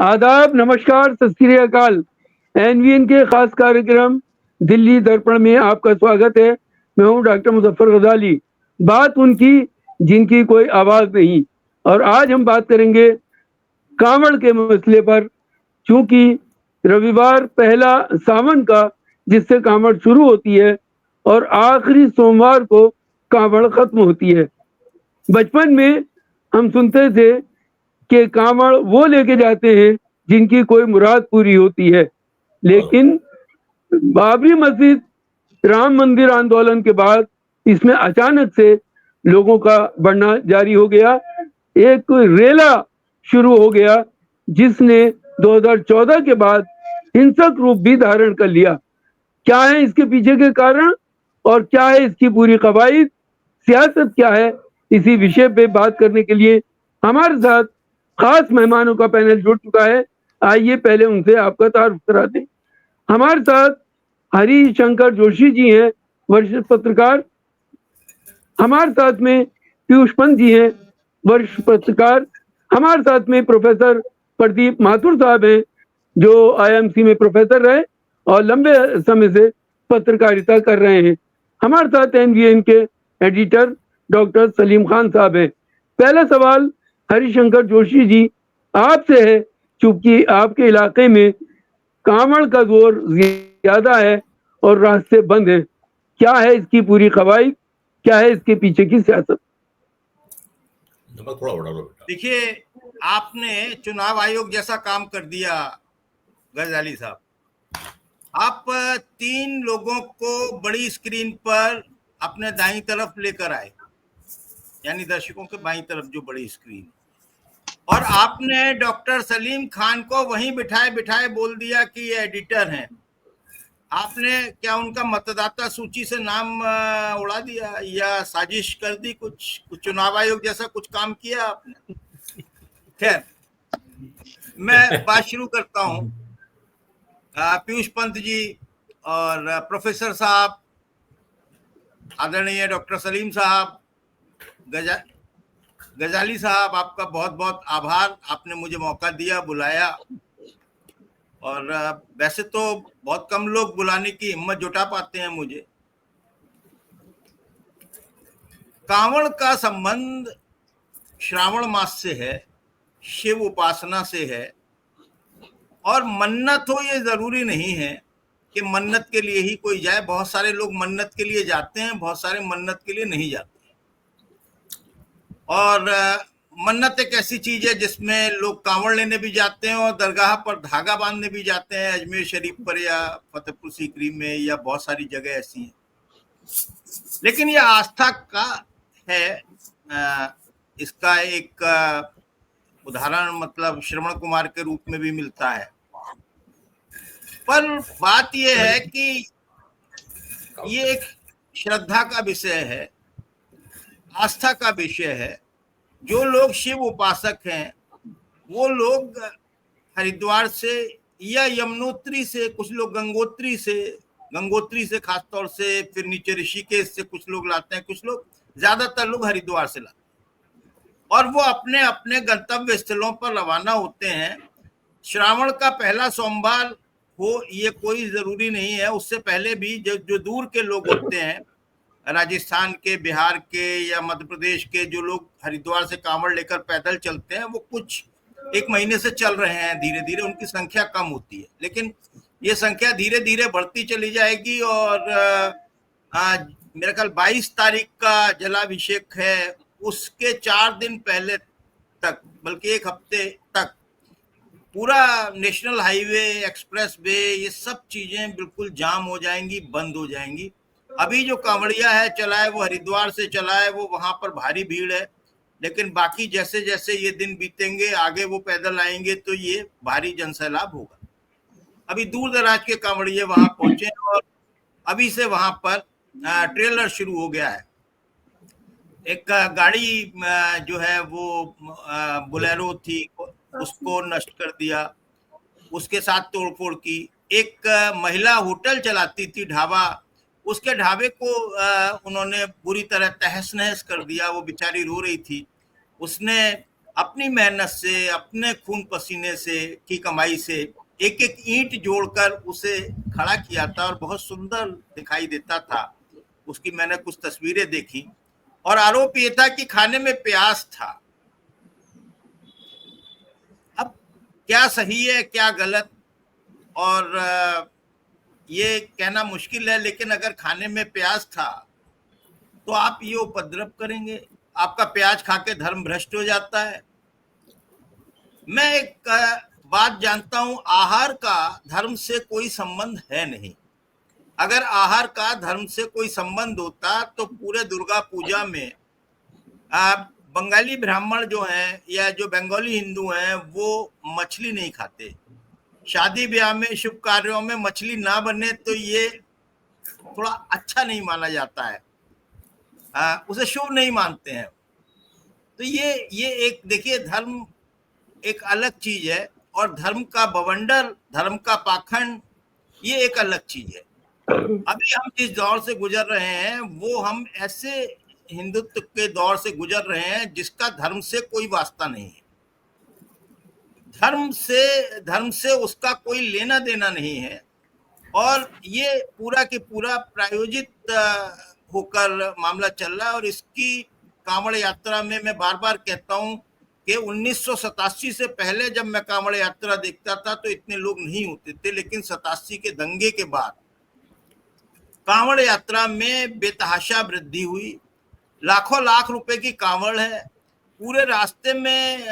आदाब, नमस्कार, सत श्री अकाल। एनवीएन के खास कार्यक्रम दिल्ली दर्पण में आपका स्वागत है। मैं हूं डॉक्टर मुजफ्फर गजाली। बात उनकी जिनकी कोई आवाज नहीं। और आज हम बात करेंगे कांवड़ के मसले पर। चूंकि रविवार पहला सावन का, जिससे कांवड़ शुरू होती है, और आखिरी सोमवार को कांवड़ खत्म होती है। बचपन में हम सुनते थे कि कांवड़ वो लेके जाते हैं जिनकी कोई मुराद पूरी होती है। लेकिन बाबरी मस्जिद, राम मंदिर आंदोलन के बाद इसमें अचानक से लोगों का बढ़ना जारी हो गया। एक रेला शुरू हो गया जिसने 2014 के बाद हिंसक रूप भी धारण कर लिया। क्या है इसके पीछे के कारण और क्या है इसकी पूरी कवायद, सियासत क्या है, इसी विषय पे बात करने के लिए हमारे साथ खास मेहमानों का पैनल जुड़ चुका है। आइए पहले उनसे आपका तारुफ करा दें। हमारे साथ हरिशंकर जोशी जी हैं, वरिष्ठ पत्रकार। हमारे साथ में पीयूष पंत जी हैं, वरिष्ठ पत्रकार। हमारे साथ में प्रोफेसर प्रदीप माथुर साहब हैं, जो आईएमसी में प्रोफेसर रहे और लंबे समय से पत्रकारिता कर रहे हैं। हमारे साथ एनवीएन के एडिटर डॉक्टर सलीम खान साहब हैं। पहला सवाल हरिशंकर जोशी जी आपसे है, चूंकि आपके इलाके में कांवड़ का जोर ज्यादा है और रास्ते बंद है। क्या है इसकी पूरी कवायद, क्या है इसके पीछे की सियासत? देखिए, आपने चुनाव आयोग जैसा काम कर दिया गजाली साहब। आप 3 लोगों को बड़ी स्क्रीन पर अपने दाईं तरफ लेकर आए, यानी दर्शकों के बाईं तरफ जो बड़ी स्क्रीन, और आपने डॉक्टर सलीम खान को वहीं बिठाए बिठाए बोल दिया कि ये एडिटर हैं। आपने क्या उनका मतदाता सूची से नाम उड़ा दिया या साजिश कर दी? कुछ चुनाव आयोग जैसा कुछ काम किया आपने? खैर, मैं बात शुरू करता हूं। पीयूष पंत जी और प्रोफेसर साहब, आदरणीय डॉक्टर सलीम साहब, गजाली साहब, आपका बहुत बहुत आभार। आपने मुझे मौका दिया, बुलाया। और वैसे तो बहुत कम लोग बुलाने की हिम्मत जुटा पाते हैं मुझे। कांवड़ का संबंध श्रावण मास से है, शिव उपासना से है। और मन्नत हो ये जरूरी नहीं है कि मन्नत के लिए ही कोई जाए। बहुत सारे लोग मन्नत के लिए जाते हैं, बहुत सारे मन्नत के लिए नहीं जाते। और मन्नत एक ऐसी चीज है जिसमें लोग कांवड़ लेने भी जाते हैं और दरगाह पर धागा बांधने भी जाते हैं, अजमेर शरीफ पर या फतेहपुर सीकरी में या बहुत सारी जगह ऐसी हैं। लेकिन यह आस्था का है। इसका एक उदाहरण मतलब श्रवण कुमार के रूप में भी मिलता है। पर बात यह है कि ये एक श्रद्धा का विषय है, आस्था का विषय है। जो लोग शिव उपासक हैं वो लोग हरिद्वार से या यमुनोत्री से, कुछ लोग गंगोत्री से खासतौर से, फिर नीचे ऋषिकेश से कुछ लोग लाते हैं, कुछ लोग, ज्यादातर लोग हरिद्वार से लाते हैं। और वो अपने अपने गंतव्य स्थलों पर रवाना होते हैं। श्रावण का पहला सोमवार हो ये कोई जरूरी नहीं है, उससे पहले भी जो दूर के लोग होते हैं, राजस्थान के, बिहार के या मध्य प्रदेश के, जो लोग हरिद्वार से कांवड़ लेकर पैदल चलते हैं, वो कुछ 1 महीने से चल रहे हैं। धीरे धीरे उनकी संख्या कम होती है, लेकिन ये संख्या धीरे धीरे बढ़ती चली जाएगी। और आज मेरे ख्याल 22 तारीख का जलाभिषेक है, उसके 4 दिन पहले तक, बल्कि 1 हफ्ते तक पूरा नेशनल हाईवे, एक्सप्रेस वे, ये सब चीजें बिल्कुल जाम हो जाएंगी, बंद हो जाएंगी। अभी जो कांवड़िया है चला है, वो हरिद्वार से चला है, वो वहां पर भारी भीड़ है। लेकिन बाकी जैसे जैसे ये दिन बीतेंगे, आगे वो पैदल आएंगे, तो ये भारी जनसैलाब होगा। अभी दूर दराज के कांवड़िये वहां पहुंचे और अभी से वहां पर ट्रेलर शुरू हो गया है। एक गाड़ी जो है वो बोलेरो थी, उसको नष्ट कर दिया, उसके साथ तोड़फोड़ की। एक महिला होटल चलाती थी, ढाबा, उसके ढाबे को उन्होंने बुरी तरह तहस नहस कर दिया। वो बेचारी रो रही थी, उसने अपनी मेहनत से, अपने खून पसीने से की कमाई से एक एक ईंट जोड़कर उसे खड़ा किया था और बहुत सुंदर दिखाई देता था। उसकी मैंने कुछ तस्वीरें देखी और आरोप ये था कि खाने में प्याज था। अब क्या सही है क्या गलत और ये कहना मुश्किल है, लेकिन अगर खाने में प्याज था तो आप ये उपद्रव करेंगे, आपका प्याज खा के धर्म भ्रष्ट हो जाता है। मैं एक बात जानता हूं, आहार का धर्म से कोई संबंध है नहीं। अगर आहार का धर्म से कोई संबंध होता तो पूरे दुर्गा पूजा में बंगाली ब्राह्मण जो हैं या जो बंगाली हिंदू हैं वो मछली नहीं खाते। शादी ब्याह में, शुभ कार्यों में मछली ना बने तो ये थोड़ा अच्छा नहीं माना जाता है, उसे शुभ नहीं मानते हैं। तो ये एक देखिए, धर्म एक अलग चीज है और धर्म का बवंडर, धर्म का पाखंड, ये एक अलग चीज है। अभी हम जिस दौर से गुजर रहे हैं वो हम ऐसे हिंदुत्व के दौर से गुजर रहे हैं जिसका धर्म से कोई वास्ता नहीं है। धर्म से उसका कोई लेना देना नहीं है और ये पूरा के पूरा प्रायोजित होकर मामला चल रहा है। और इसकी कांवड़ यात्रा में मैं बार बार कहता हूं कि 1987 से पहले जब मैं कांवड़ यात्रा देखता था तो इतने लोग नहीं होते थे, लेकिन 87 के दंगे के बाद कांवड़ यात्रा में बेतहाशा वृद्धि हुई। लाखों लाख रुपए की कांवड़ है, पूरे रास्ते में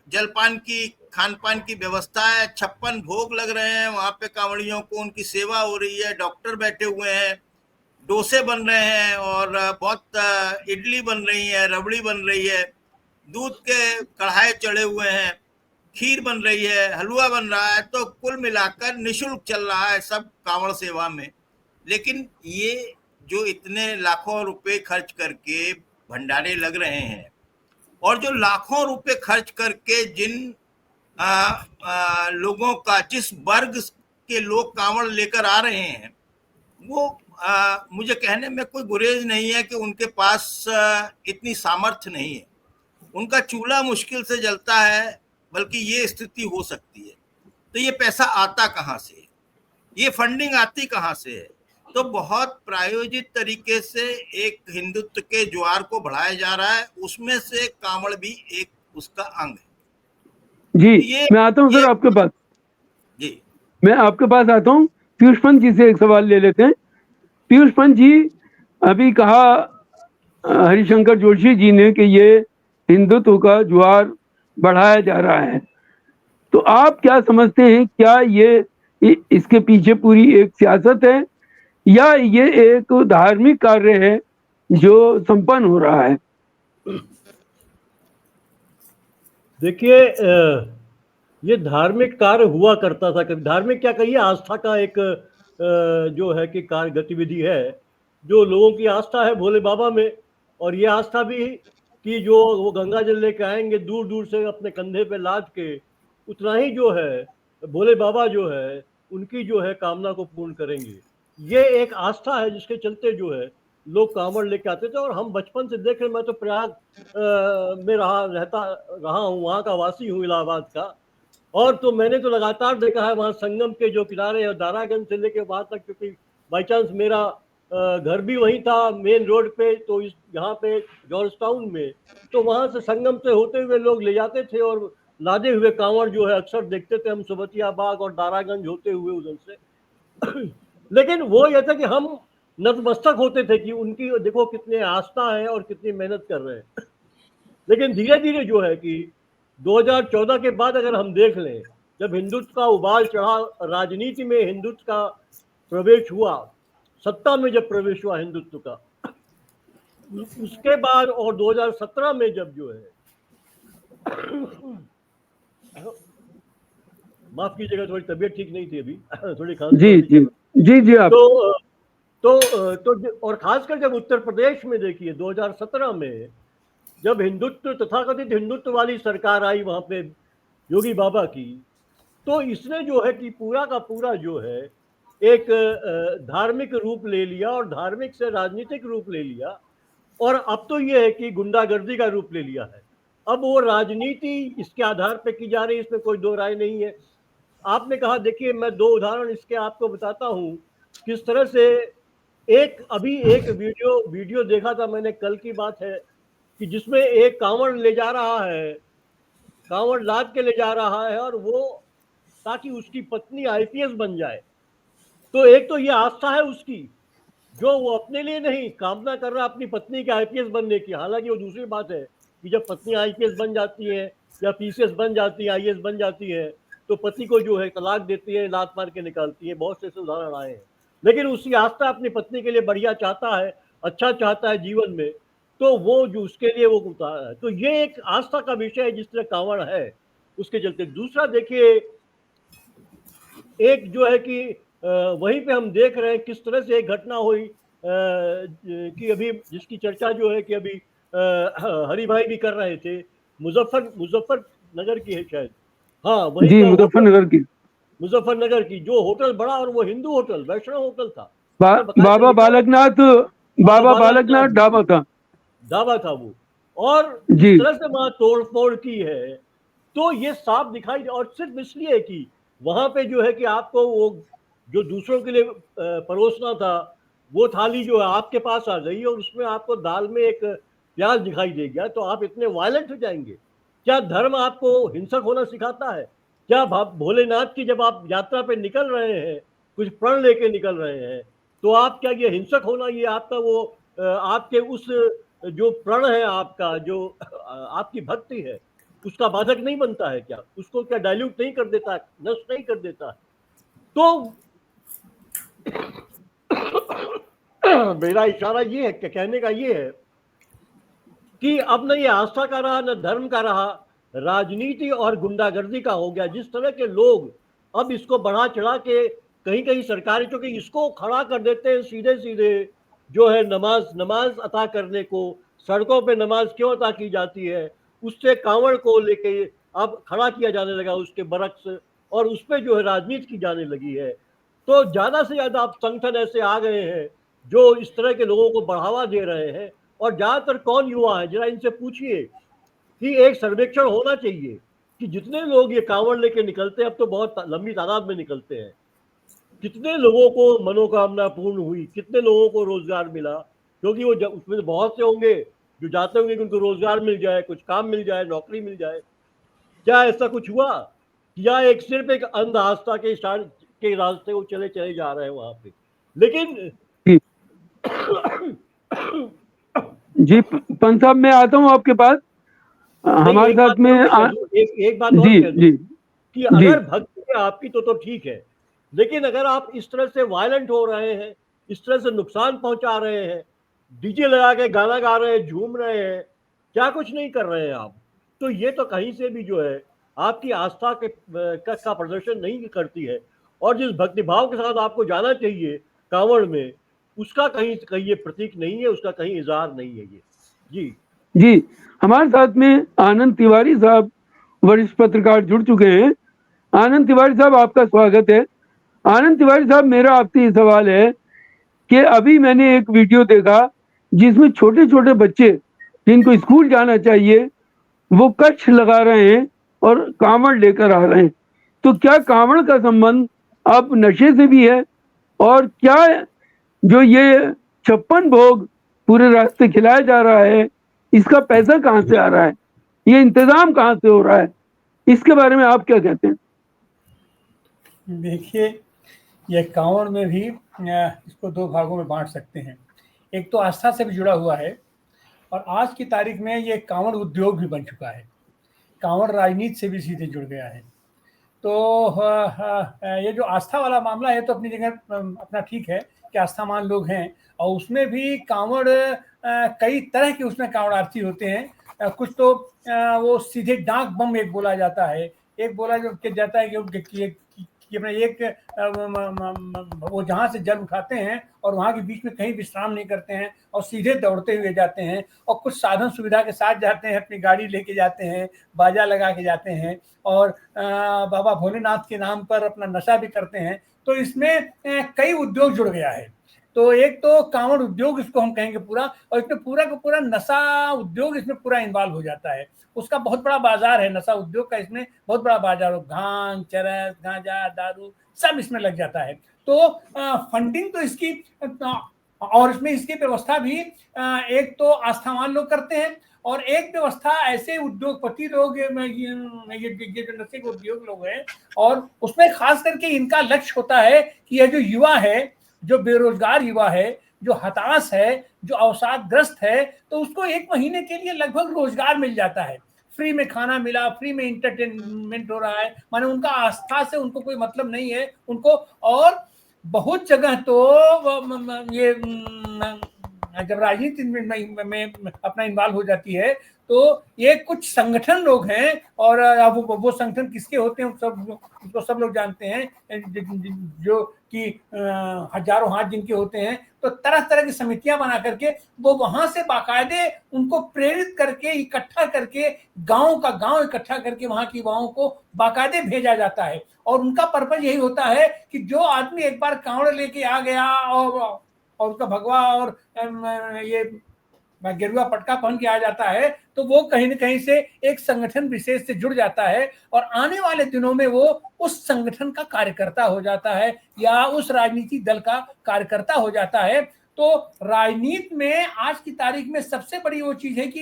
जलपान की, खान पान की व्यवस्था है, 56 भोग लग रहे हैं वहां पे, कांवड़ियों को उनकी सेवा हो रही है, डॉक्टर बैठे हुए हैं, डोसे बन रहे हैं और बहुत इडली बन रही है, रबड़ी बन रही है, दूध के कढ़ाई चढ़े हुए हैं, खीर बन रही है, हलवा बन रहा है। तो कुल मिलाकर निःशुल्क चल रहा है सब कांवड़ सेवा में। लेकिन ये जो इतने लाखों रुपए खर्च करके भंडारे लग रहे हैं और जो लाखों रुपए खर्च करके जिन लोगों का, जिस वर्ग के लोग कांवड़ लेकर आ रहे हैं, वो मुझे कहने में कोई गुरेज नहीं है कि उनके पास इतनी सामर्थ्य नहीं है, उनका चूल्हा मुश्किल से जलता है, बल्कि ये स्थिति हो सकती है। तो ये पैसा आता कहाँ से, ये फंडिंग आती कहाँ से है? तो बहुत प्रायोजित तरीके से एक हिंदुत्व के ज्वार को बढ़ाया जा रहा है, उसमें से कांवड़ भी एक उसका अंग है। जी, मैं आता हूँ सर आपके पास। जी, मैं आपके पास आता हूँ। पीयूष पंत जी से एक सवाल ले लेते हैं। पीयूष पंत जी, अभी कहा हरिशंकर जोशी जी ने कि ये हिंदुत्व का ज्वार बढ़ाया जा रहा है, तो आप क्या समझते हैं, क्या ये इसके पीछे पूरी एक सियासत है या ये एक धार्मिक कार्य है जो संपन्न हो रहा है? देखिए, ये धार्मिक कार्य हुआ करता था कभी, धार्मिक क्या कहिए, आस्था का एक जो है कि कार्य गतिविधि है, जो लोगों की आस्था है भोले बाबा में। और ये आस्था भी कि जो वो गंगा जल लेके आएंगे दूर दूर से अपने कंधे पे लाद के, उतना ही जो है भोले बाबा जो है उनकी जो है कामना को पूर्ण करेंगे। ये एक आस्था है जिसके चलते जो है लोग कांवड़ लेके आते थे। और हम बचपन से देख रहे, मैं तो प्रयाग में रहा हूँ, वहाँ का वासी हूँ, इलाहाबाद का। और तो मैंने तो लगातार देखा है वहाँ संगम के जो किनारे है, दारागंज से लेके वहां तक, क्योंकि बाई चांस मेरा घर भी वहीं था मेन रोड पे, तो इस यहाँ पे जॉर्ज टाउन में, तो वहां से संगम से होते हुए लोग ले जाते थे और लादे हुए कांवड़ जो है अक्सर देखते थे हम सोबतिया बाग और दारागंज होते हुए उधर से। लेकिन वो ये था कि हम नतमस्तक होते थे कि उनकी देखो कितने आस्था है और कितनी मेहनत कर रहे हैं। लेकिन धीरे धीरे जो है कि 2014 के बाद अगर हम देख लें, जब हिंदुत्व का उबाल चढ़ा, राजनीति में हिंदुत्व का प्रवेश हुआ, सत्ता में जब प्रवेश हुआ हिंदुत्व का, उसके बाद और 2017 में जब जो है माफ कीजिएगा, थोड़ी तबीयत ठीक नहीं थी अभी, थोड़ी खांसी। जी आप तो और खासकर जब उत्तर प्रदेश में देखिए 2017 में जब हिंदुत्व, तथाकथित हिंदुत्व वाली सरकार आई वहां पे योगी बाबा की, तो इसने जो है कि पूरा का पूरा जो है एक धार्मिक रूप ले लिया और धार्मिक से राजनीतिक रूप ले लिया। और अब तो ये है कि गुंडागर्दी का रूप ले लिया है। अब वो राजनीति इसके आधार पे की जा रही है, इसमें कोई दो राय नहीं है। आपने कहा, देखिए मैं दो उदाहरण इसके आपको बताता हूँ किस तरह से। अभी एक वीडियो देखा था मैंने, कल की बात है, कि जिसमें एक कांवड़ ले जा रहा है, कांवड़ लाद के ले जा रहा है, और वो ताकि उसकी पत्नी आईपीएस बन जाए। तो एक तो ये आस्था है उसकी, जो वो अपने लिए नहीं कामना कर रहा अपनी पत्नी के आईपीएस बनने की। हालांकि वो दूसरी बात है कि जब पत्नी आईपीएस बन जाती है या पीसीएस बन जाती है, आईएएस बन जाती है, तो पति को जो है तलाक देती है, लात मार के निकालती है। बहुत से ऐसे उदाहरण आए हैं। लेकिन उसकी आस्था अपनी पत्नी के लिए बढ़िया चाहता है, अच्छा चाहता है जीवन में, तो वो जो उसके लिए वो उतार है। तो ये एक आस्था का विषय है, जिस तरह कांवड़ है उसके चलते। दूसरा देखिए, एक जो है कि वहीं पे हम देख रहे हैं किस तरह से एक घटना हुई कि अभी जिसकी चर्चा जो है कि अभी हरि भाई भी कर रहे थे, मुजफ्फरनगर की है शायद, हाँ वहीं जी, का मुजफ्फरनगर की मुजफ्फरनगर की जो होटल बड़ा, और वो हिंदू होटल, वैष्णव होटल था, उसमें बकायदा बाबा लिखा हुआ बालकनाथ, बाबा बाबा बालकनाथ बालकनाथ ढाबा था। ढाबा था वो। और जिस जी तरह से वहां तोड़ फोड़ की है, तो ये साफ दिखाई, और सिर्फ इसलिए कि वहां पे जो है कि आपको वो जो दूसरों के लिए परोसना था, वो थाली जो है आपके पास आ गई, और उसमें आपको दाल में एक प्याज दिखाई दे गया, तो आप इतने वायलेंट हो जाएंगे। क्या धर्म आपको हिंसक होना सिखाता है? क्या भोलेनाथ की जब आप यात्रा पे निकल रहे हैं, कुछ प्रण लेके निकल रहे हैं, तो आप क्या ये हिंसक होना, ये आपका वो आपके उस जो प्रण है आपका, जो आपकी भक्ति है, उसका बाधक नहीं बनता है क्या? उसको क्या डाइल्यूट नहीं कर देता, नष्ट नहीं कर देता? तो मेरा इशारा ये है, कहने का ये है कि अब न ये आस्था का रहा, न धर्म का रहा, राजनीति और गुंडागर्दी का हो गया। जिस तरह के लोग अब इसको बढ़ा चढ़ा के कहीं कहीं सरकारी, क्योंकि इसको खड़ा कर देते हैं सीधे सीधे, जो है नमाज अता करने को, सड़कों पे नमाज क्यों अता की जाती है, उससे कांवड़ को लेके अब खड़ा किया जाने लगा उसके बरक्स, और उस पर जो है राजनीति की जाने लगी है। तो ज्यादा से ज्यादा अब संगठन ऐसे आ गए हैं जो इस तरह के लोगों को बढ़ावा दे रहे हैं। और ज्यादातर कौन युवा है, जरा इनसे पूछिए कि एक सर्वेक्षण होना चाहिए कि जितने लोग ये कांवड़ लेके निकलते हैं, अब तो बहुत लंबी तादाद में निकलते हैं, कितने लोगों को मनोकामना पूर्ण हुई, कितने लोगों को रोजगार मिला? क्योंकि वो उसमें तो बहुत से होंगे जो चाहते होंगे कि उनको रोजगार मिल जाए, कुछ काम मिल जाए, नौकरी मिल जाए। क्या ऐसा कुछ हुआ, या एक सिर्फ एक अंध आस्था के रास्ते वो चले चले जा रहे हैं वहां पे? लेकिन जी जी, पंत साहब मैं आता हूँ आपके पास। नहीं, हमारे एक बात साथ में और मैं कह दूं, एक बात और जी कह दूं जी कि जी अगर भक्ति है आपकी तो ठीक है, लेकिन अगर आप इस तरह से वायलेंट हो रहे हैं, इस तरह से नुकसान पहुंचा रहे हैं, डीजे लगा के गाना गा रहे हैं, झूम रहे हैं, क्या कुछ नहीं कर रहे हैं आप, तो ये तो कहीं से भी जो है आपकी आस्था का प्रदर्शन नहीं करती है। और जिस भक्तिभाव के साथ आपको जाना चाहिए कांवड़ में, उसका कहीं कहीं ये प्रतीक नहीं है, उसका कहीं इजहार नहीं है ये। जी जी, हमारे साथ में आनंद तिवारी साहब, वरिष्ठ पत्रकार, जुड़ चुके हैं। आनंद तिवारी साहब, आपका स्वागत है। आनंद तिवारी साहब, मेरा आपसे ये सवाल है कि अभी मैंने एक वीडियो देखा जिसमें छोटे छोटे बच्चे जिनको स्कूल जाना चाहिए वो कच्छ लगा रहे हैं और कांवड़ लेकर आ रहे हैं। तो क्या कांवड़ का संबंध अब नशे से भी है? और क्या जो ये 56 भोग पूरे रास्ते खिलाया जा रहा है, इसका पैसा कहाँ से आ रहा है, ये इंतजाम कहाँ से हो रहा है, इसके बारे में आप क्या कहते हैं? देखिए, यह कांवड़ में भी इसको दो भागों में बांट सकते हैं। एक तो आस्था से भी जुड़ा हुआ है, और आज की तारीख में ये कांवड़ उद्योग भी बन चुका है। कांवड़ राजनीति से भी सीधे जुड़ गया है। तो ये जो आस्था वाला मामला है तो अपनी जगह अपना ठीक है कि आस्थावान लोग हैं, और उसमें भी कांवड़ कई तरह के उसमें कांवड़ आरती होते हैं। कुछ तो वो सीधे डाक बम एक बोला जाता है, एक बोला जाता है कि अपने एक वो जहाँ से जल उठाते हैं और वहाँ के बीच में कहीं विश्राम नहीं करते हैं और सीधे दौड़ते हुए जाते हैं, और कुछ साधन सुविधा के साथ जाते हैं, अपनी गाड़ी लेके जाते हैं, बाजा लगा के जाते हैं, और बाबा भोलेनाथ के नाम पर अपना नशा भी करते हैं। तो इसमें कई उद्योग जुड़ गया है। तो एक तो कांवड़ उद्योग इसको हम कहेंगे पूरा, और इसमें पूरा का पूरा नशा उद्योग इसमें पूरा इन्वॉल्व हो जाता है। उसका बहुत बड़ा बाजार है नशा उद्योग का, इसमें बहुत बड़ा बाजार हो, भांग, चरस, गांजा, दारू सब इसमें लग जाता है। तो फंडिंग तो इसकी और इसमें इसकी व्यवस्था भी एक तो आस्थावान लोग करते हैं, और एक व्यवस्था ऐसे उद्योगपति लोग, ये जो नशे के उद्योग लोग हैं, और उसमें खास करके इनका लक्ष्य होता है कि यह जो युवा है, जो बेरोजगार युवा है, जो हताश है, जो अवसादग्रस्त है, तो उसको 1 महीने के लिए लगभग रोजगार मिल जाता है, फ्री में खाना मिला, फ्री में इंटरटेनमेंट हो रहा है, माने उनका आस्था से उनको कोई मतलब नहीं है उनको। और बहुत जगह तो ये जब राजनीति में अपना इन्वॉल्व हो जाती है, तो ये कुछ संगठन लोग हैं, और अब वो संगठन किसके होते हैं उसको सब लोग जानते हैं, जो कि हजारों हाथ जिनके होते हैं, तो तरह तरह की समितियां बना करके वो वहां से बाकायदे उनको प्रेरित करके, इकट्ठा करके, गांव का गांव इकट्ठा करके वहां की युवाओं को बाकायदे भेजा जाता है। और उनका पर्पज यही होता है कि जो आदमी एक बार कांवड़ लेके आ गया और उसका भगवा और ये गेरुआ पटका पहन के आ जाता है, तो वो कहीं न कहीं से एक संगठन विशेष से जुड़ जाता है, और आने वाले दिनों में वो उस संगठन का कार्यकर्ता हो जाता है, या उस राजनीतिक दल का कार्यकर्ता हो जाता है। तो राजनीति में आज की तारीख में सबसे बड़ी वो चीज है कि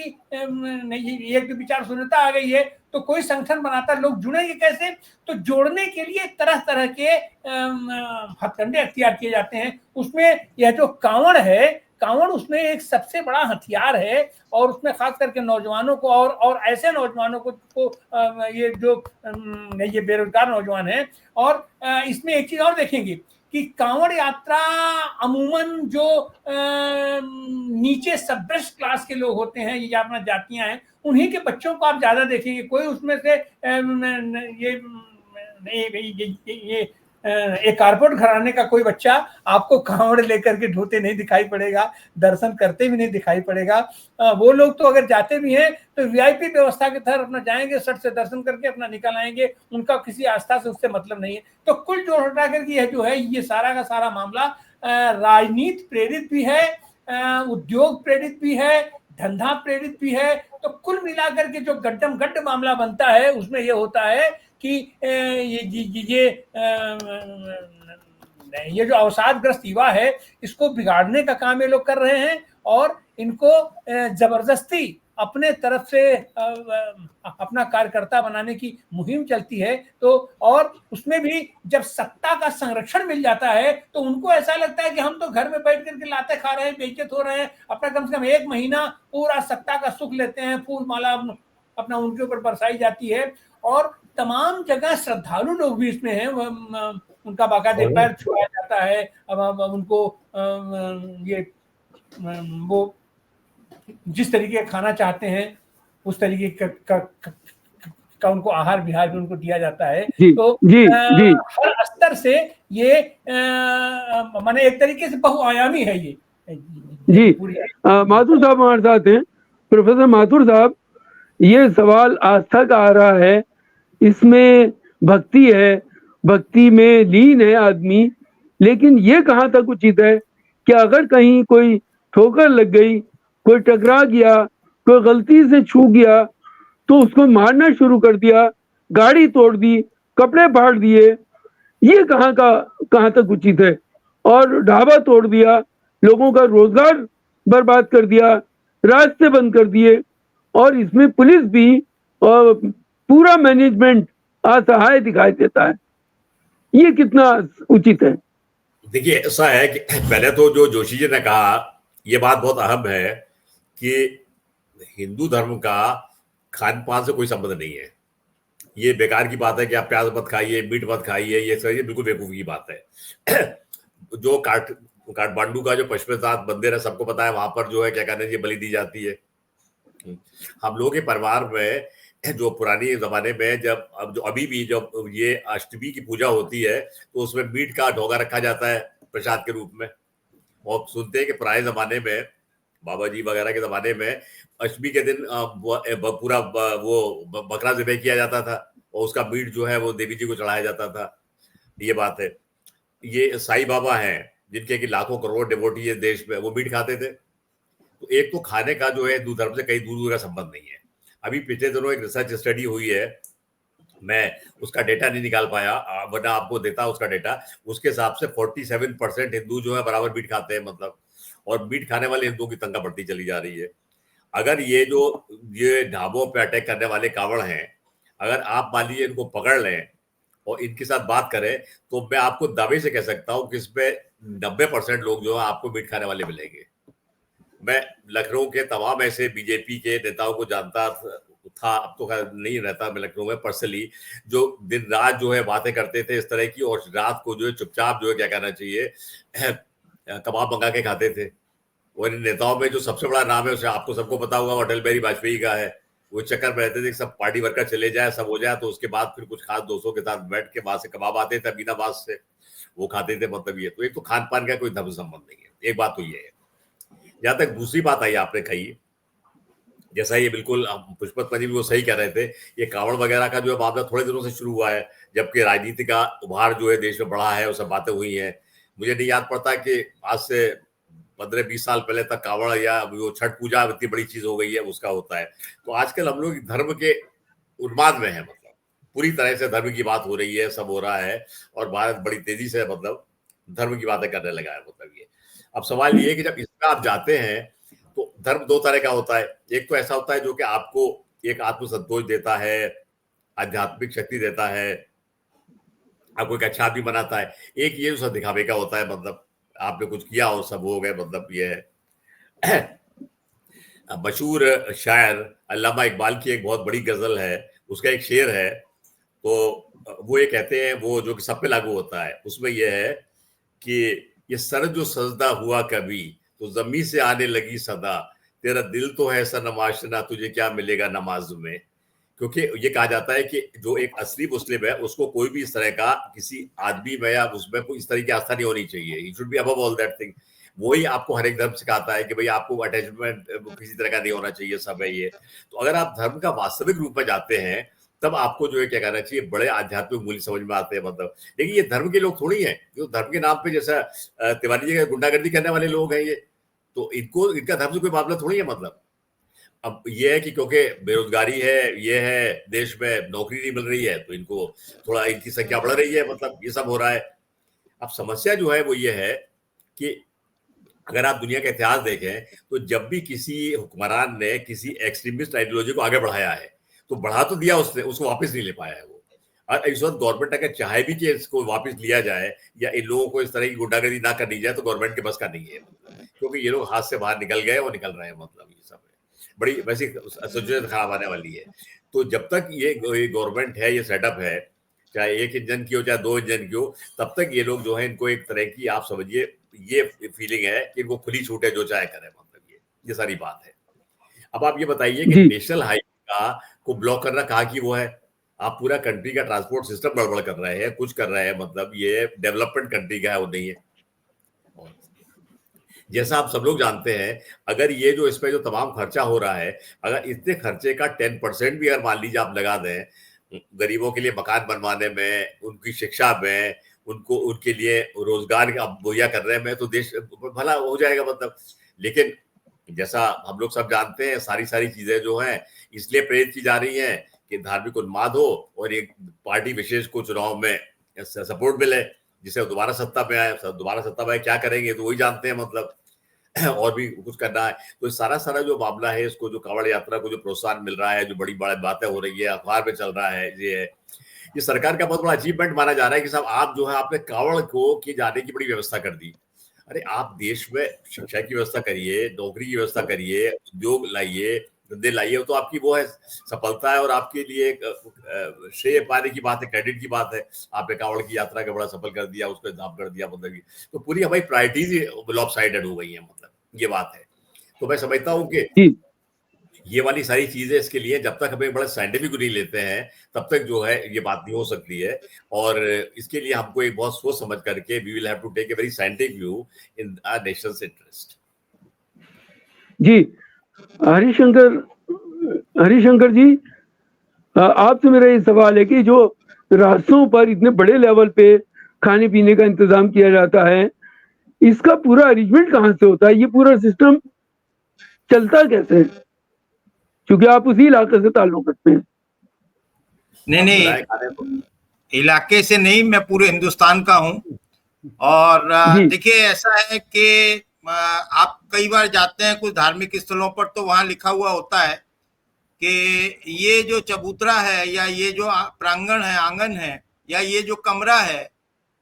एक विचार शून्यता आ गई है, तो कोई संगठन बनाता है, लोग जुड़ेंगे कैसे? तो जोड़ने के लिए तरह तरह के हथकंडे अख्तियार किए जाते हैं। उसमें यह जो कांवड़ है, कांवड़ उसमें एक सबसे बड़ा हथियार है, और उसमें खास करके नौजवानों को और ऐसे नौजवानों को ये जो ये बेरोजगार नौजवान हैं, और इसमें एक चीज और देखेंगे कि कांवड़ यात्रा अमूमन जो नीचे सबरेस्ट क्लास के लोग होते हैं, ये अपना जातियां हैं, उन्हीं के बच्चों को आप ज्यादा देखेंगे। कोई उसमें से ये एक कारपोरेट घराने का कोई बच्चा आपको कांवड़ लेकर के ढोते नहीं दिखाई पड़ेगा, दर्शन करते भी नहीं दिखाई पड़ेगा। वो लोग तो अगर जाते भी हैं तो वीआईपी व्यवस्था के तहत अपना जाएंगे, सट से दर्शन करके अपना निकल आएंगे, उनका किसी आस्था से उससे मतलब नहीं है। तो कुल जोड़ हटा करके यह जो है, ये सारा का सारा मामला राजनीति प्रेरित भी है, उद्योग प्रेरित भी है, धंधा प्रेरित भी है। तो कुल मिलाकर के जो गड्ढम गड्ढ मामला बनता है, उसमें यह होता है कि ये जो अवसादग्रस्त युवा है, इसको बिगाड़ने का काम ये लोग कर रहे हैं, और इनको जबरदस्ती अपने तरफ से अपना कार्यकर्ता बनाने की मुहिम चलती है। तो और उसमें भी जब सत्ता का संरक्षण मिल जाता है, तो उनको ऐसा लगता है कि हम तो घर में बैठ करके लाते खा रहे हैं, बेइज्जत हो रहे हैं, अपना कम से कम 1 महीना पूरा सत्ता का सुख लेते हैं, फूल माला अपना उनके ऊपर बरसाई जाती है। और तमाम जगह श्रद्धालु लोग भी इसमें हैं, उनका बाकायदे पैर छुआया जाता है। अब उनको ये वो जिस तरीके का खाना चाहते हैं उस तरीके का उनको आहार विहार भी उनको दिया जाता है। तो हर स्तर से ये माने एक तरीके से बहुआयामी है ये जी। माथुर साहब हमारे साथ हैं। प्रोफेसर माथुर साहब, ये सवाल आस्था का आ रहा है, इसमें भक्ति है, भक्ति में लीन है आदमी, लेकिन ये कहाँ तक उचित है कि अगर कहीं कोई ठोकर लग गई, कोई टकरा गया, कोई गलती से छू गया, तो उसको मारना शुरू कर दिया, गाड़ी तोड़ दी, कपड़े फाड़ दिए, ये कहाँ तक उचित है? और ढाबा तोड़ दिया, लोगों का रोजगार बर्बाद कर दिया, रास्ते बंद कर दिए, और इसमें पुलिस भी और पूरा मैनेजमेंट असहाय दिखाई देता है। ये कितना उचित है? देखिए, ऐसा है कि पहले तो जो जोशी जी ने कहा, ये बात बहुत अहम है कि हिंदू धर्म का खान पान से कोई संबंध नहीं है। ये बेकार की बात है कि आप प्याज मत खाइए, मीट मत खाइए, ये सही बिल्कुल बेवकूफ़ी की बात है। जो काठमांडू का जो पशुपतिनाथ मंदिर है, सबको पता है, वहां पर जो है क्या कहते हैं, ये बलि दी जाती है। हम लोगों के परिवार में जो पुरानी जमाने में जब अभी भी जब ये अष्टमी की पूजा होती है, तो उसमें मीट का ढोगा रखा जाता है प्रसाद के रूप में। और सुनते हैं कि पुराने जमाने में, बाबा जी वगैरह के जमाने में, अष्टमी के दिन पूरा वो बकरा ज़िबह किया जाता था, और उसका मीट जो है वो देवी जी को चढ़ाया जाता था। ये बात है। ये साईं बाबा हैं, जिनके कि लाखों करोड़ डिवोटी है देश में, वो मीट खाते थे। तो एक तो खाने का जो है हिंदू धर्म से कहीं दूर दूर का संबंध नहीं है। अभी पिछले दिनों एक रिसर्च स्टडी हुई है, मैं उसका डेटा नहीं निकाल पाया, वरना आपको देता उसका डेटा। उसके हिसाब से 47% हिंदू जो है बराबर मीट खाते हैं, मतलब, और मीट खाने वाले हिंदुओं की संख्या बढ़ती चली जा रही है। अगर ये ढाबों पे अटैक करने वाले कावड़ हैं, अगर आप मान लीजिए इनको पकड़ लें और इनके साथ बात करें, तो मैं आपको दावे से कह सकता हूँ कि इसमें 90% लोग जो है आपको मीट खाने वाले मिलेंगे। मैं लखनऊ के तमाम ऐसे बीजेपी के नेताओं को जानता था, अब तो खैर नहीं रहता मैं लखनऊ में पर्सनली, जो दिन रात जो है बातें करते थे इस तरह की, और रात को जो है चुपचाप जो है क्या कहना चाहिए कबाब मंगा के खाते थे। और इन नेताओं में जो सबसे बड़ा नाम है उसे आपको सबको पता होगा, अटल बिहारी वाजपेयी का है। वो चक्कर में रहते थे कि सब पार्टी वर्कर चले जाए, सब हो जाए, तो उसके बाद फिर कुछ खास दोस्तों के साथ बैठ के वहां से कबाब आते थे बिना बात से, वो खाते थे। मतलब ये तो एक तो खान पान का कोई धर्म संबंध नहीं है, एक बात तो ये है। जहां तक दूसरी बात आई आपने कही, जैसा ये बिल्कुल पुष्पत जी भी वो सही कह रहे थे, ये कावड़ वगैरह का जो है मामला थोड़े दिनों से शुरू हुआ है, जबकि राजनीति का उभार जो है देश में बढ़ा है, वो सब बातें हुई हैं। मुझे नहीं याद पड़ता कि आज से 15-20 साल पहले तक कावड़ या वो छठ पूजा इतनी बड़ी चीज हो गई है उसका होता है। तो आजकल हम लोग धर्म के उन्माद में है, मतलब पूरी तरह से धर्म की बात हो रही है, सब हो रहा है, और भारत बड़ी तेजी से मतलब धर्म की बातें करने लगा है। मतलब ये अब सवाल ये है कि जब इसमें आप जाते हैं तो धर्म दो तरह का होता है। एक तो ऐसा होता है जो कि आपको एक आत्मसंतोष देता है, आध्यात्मिक शक्ति देता है, आपको एक अच्छा आदमी बनाता है। एक ये सब दिखावे का होता है, मतलब आपने कुछ किया और सब हो गए, मतलब ये है। मशहूर शायर अल्लामा इकबाल की एक बहुत बड़ी गजल है, उसका एक शेर है, तो वो ये कहते हैं, वो जो कि सब पे लागू होता है, उसमें ये है कि ये सर जो सजदा हुआ कभी तो जमीन से आने लगी सदा, तेरा दिल तो है सनमाशना, तुझे क्या मिलेगा नमाज में। क्योंकि ये कहा जाता है कि जो एक असली मुस्लिम है उसको कोई भी इस तरह का किसी आदमी में या उसमें कोई इस तरह की आस्था नहीं होनी चाहिए। He should be above all that thing. वही आपको हर एक धर्म सिखाता है कि भाई आपको अटैचमेंट किसी तरह का नहीं होना चाहिए, सब है ये। तो अगर आप धर्म का वास्तविक रूप में जाते हैं तब आपको जो है क्या कहना चाहिए, बड़े आध्यात्मिक मूल्य समझ में आते हैं। मतलब लेकिन ये धर्म के लोग थोड़ी हैं जो धर्म के नाम पे, जैसा तिवारी जी का गुंडागर्दी करने वाले लोग हैं ये, तो इनको इनका धर्म से कोई मामला थोड़ी है। मतलब अब ये है कि क्योंकि बेरोजगारी है, ये है देश में नौकरी नहीं मिल रही है, तो इनको थोड़ा इनकी संख्या बढ़ रही है, मतलब ये सब हो रहा है। अब समस्या जो है वो ये है कि अगर आप दुनिया का इतिहास देखें तो जब भी किसी हुक्मरान ने किसी एक्सट्रीमिस्ट आइडियोलॉजी को आगे बढ़ाया है तो बढ़ा तो दिया उसने, उसको वापस नहीं ले पाया है वो। और इस वक्त गवर्नमेंट अगर चाहे भी कि इसको वापस लिया जाए या इन लोगों को इस तरह की गुंडागर्दी ना करनी जाए तो गवर्नमेंट के बस का नहीं है, क्योंकि ये लोग हाथ से बाहर निकल गए और निकल रहे हैं। मतलब ये सब है, बड़ी वैसी सिचुएशन खराब आने वाली है। तो जब तक ये गवर्नमेंट है, ये सेटअप है, चाहे एक इंजन की हो चाहे दो इंजन की हो, तब तक ये लोग जो है इनको एक तरह की आप समझिए ये फीलिंग है कि इनको खुली छूट है, जो चाहे करें। मतलब ये सारी बात है। अब आप ये बताइए कि नेशनल हाईवे का को ब्लॉक करना कहा कि वो है, आप पूरा कंट्री का ट्रांसपोर्ट सिस्टम गड़बड़ कर रहे हैं, कुछ कर रहे हैं। मतलब ये डेवलपमेंट कंट्री का है, वो नहीं है। जैसा आप सब लोग जानते हैं, अगर ये जो इसमें जो तमाम खर्चा हो रहा है, अगर इतने खर्चे का 10% भी अगर मान लीजिए आप लगा दें गरीबों के लिए मकान बनवाने में, उनकी शिक्षा में, उनको उनके लिए रोजगार मुहैया करने में, तो देश भला हो जाएगा। मतलब लेकिन जैसा हम लोग सब जानते हैं, सारी चीजें जो हैं इसलिए प्रेरित की जा रही हैं कि धार्मिक उन्माद हो और एक पार्टी विशेष को चुनाव में सपोर्ट मिले, जिसे दोबारा सत्ता में आए। दोबारा सत्ता में क्या करेंगे तो वही जानते हैं। मतलब और भी कुछ करना है। तो सारा जो मामला है, इसको जो कांवड़ यात्रा को जो प्रोत्साहन मिल रहा है, जो बड़ी बड़ी बातें हो रही है, अखबार में चल रहा है, ये सरकार का बहुत बड़ा अचीवमेंट माना जा रहा है कि साहब आप जो है आपने कांवड़ को की जाने की बड़ी व्यवस्था कर दी। अरे आप देश में शिक्षा की व्यवस्था करिए, नौकरी की व्यवस्था करिए, उद्योग लाइए, धंधे लाइए, तो आपकी वो है सफलता है और आपके लिए श्रेय पाने की बात है, क्रेडिट की बात है। आपने कांवड़ की यात्रा का बड़ा सफल कर दिया, उसको इंतजाम कर दिया। मतलब तो पूरी हमारी प्रायोरिटीज लॉपसाइडेड हो गई है। मतलब ये बात है। तो मैं समझता हूँ कि ये वाली सारी चीजें इसके लिए जब तक हमें बड़ा साइंटिफिक नहीं लेते हैं तब तक जो है ये बात नहीं हो सकती है। और इसके लिए हमको एक बहुत सोच समझ करके we will have to take a very scientific view in our nation's interest. जी हरिशंकर जी, आपसे मेरा ये सवाल है कि जो रास्तों पर इतने बड़े लेवल पे खाने पीने का इंतजाम किया जाता है, इसका पूरा अरेंजमेंट कहाँ से होता है, ये पूरा सिस्टम चलता कैसे है, क्योंकि आप उसी इलाके से ताल्लुक रखते हैं। नहीं नहीं, इलाके से नहीं, मैं पूरे हिंदुस्तान का हूँ। और जी देखिए ऐसा है कि आप कई बार जाते हैं कुछ धार्मिक स्थलों पर, तो वहां लिखा हुआ होता है कि ये जो चबूतरा है या ये जो प्रांगण है, आंगन है, या ये जो कमरा है,